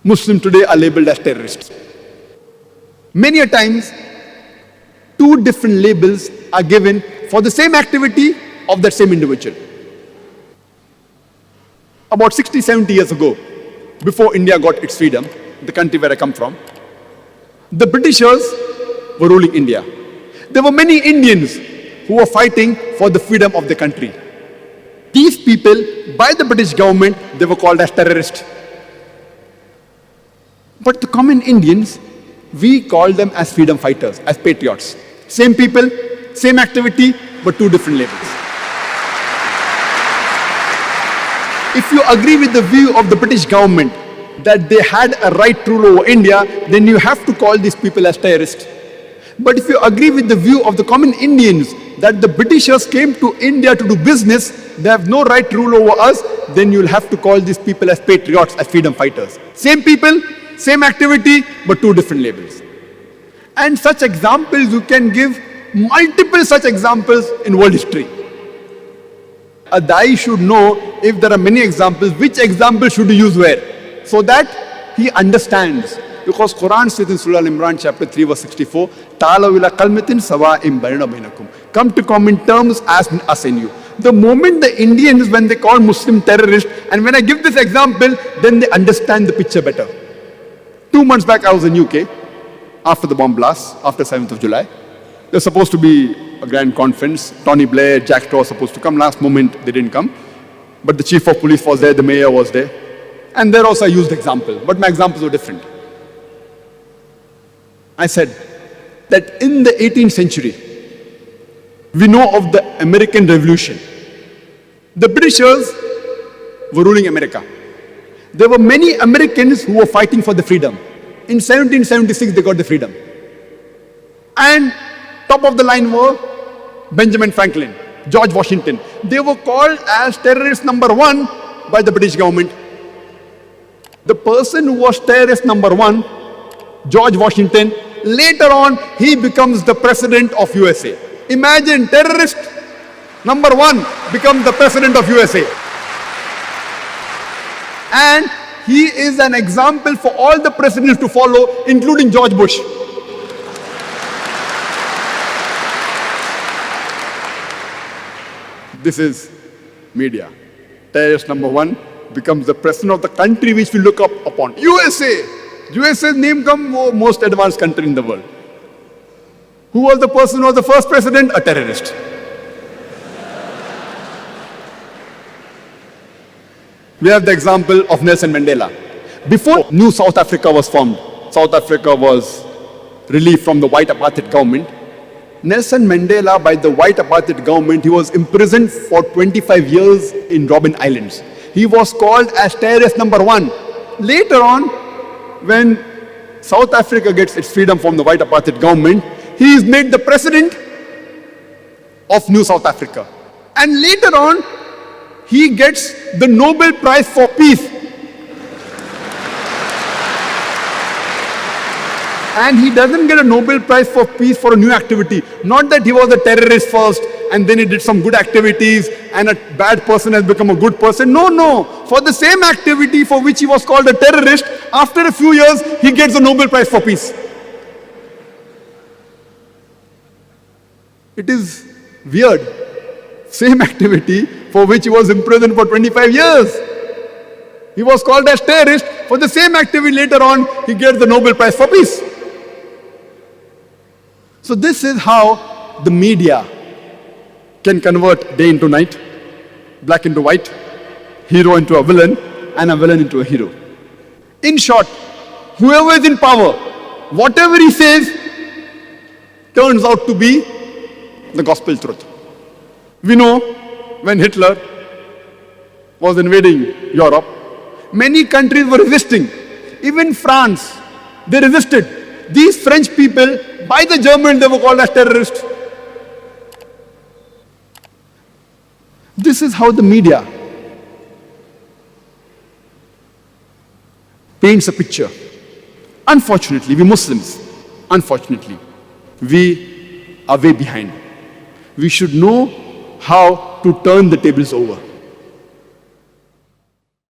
Muslims today are labeled as terrorists. Many a times, two different labels are given for the same activity of that same individual. About 60, 70 years ago, before India got its freedom, the country where I come from, the Britishers were ruling India. There were many Indians who were fighting for the freedom of the country. These people, by the British government, they were called as terrorists. But the common Indians, we call them as freedom fighters, as patriots. Same people, same activity, but two different labels. If you agree with the view of the British government that they had a right to rule over India, then you have to call these people as terrorists. But if you agree with the view of the common Indians that the Britishers came to India to do business, they have no right to rule over us, then you'll have to call these people as patriots, as freedom fighters. Same people, same activity, but two different labels. And such examples, you can give multiple such examples in world history. A Dai should know, if there are many examples, which example should you use where, so that he understands. Because Quran says in Surah Al-Imran chapter 3 verse 64, "Ta'alaw ila kalmatin sawa'in bainana bainakum." Come to common terms as us and you. The moment the Indians, when they call Muslim terrorists, and when I give this example, then they understand the picture better. 2 months back, I was in UK, after the bomb blast, after 7th of July. There was supposed to be a grand conference. Tony Blair, Jack Straw was supposed to come. Last moment, they didn't come. But the chief of police was there, the mayor was there. And there also I used example, but my examples were different. I said that in the 18th century, we know of the American Revolution. The Britishers were ruling America. There were many Americans who were fighting for the freedom. In 1776, they got the freedom. And top of the line were Benjamin Franklin, George Washington. They were called as terrorist number 1 by the British government. The person who was terrorist number 1, George Washington, later on, he becomes the president of USA. Imagine, terrorist number 1 becomes the president of USA. And he is an example for all the presidents to follow, including George Bush. This is media. Terrorist number 1 becomes the president of the country which we look up upon. USA! USA's name comes most advanced country in the world. Who was the person who was the first president? A terrorist. We have the example of Nelson Mandela. Before New South Africa was formed, South Africa was relieved from the white apartheid government. Nelson Mandela, by the white apartheid government, he was imprisoned for 25 years in Robben Islands. He was called as terrorist number 1. Later on, when South Africa gets its freedom from the white apartheid government, he is made the president of New South Africa. And later on, he gets the Nobel Prize for Peace. And he doesn't get a Nobel Prize for Peace for a new activity. Not that he was a terrorist first and then he did some good activities and a bad person has become a good person. No, no. For the same activity for which he was called a terrorist, after a few years, he gets the Nobel Prize for Peace. It is weird. Same activity for which he was imprisoned for 25 years. He was called as terrorist. For the same activity later on, he gets the Nobel Prize for Peace. So this is how the media can convert day into night, black into white, hero into a villain, and a villain into a hero. In short, whoever is in power, whatever he says, turns out to be the gospel truth. We know when Hitler was invading Europe, many countries were resisting. Even France, they resisted. These French people, by the Germans, they were called as terrorists. This is how the media paints a picture. Unfortunately, we Muslims, unfortunately, we are way behind. We should know how to turn the tables over.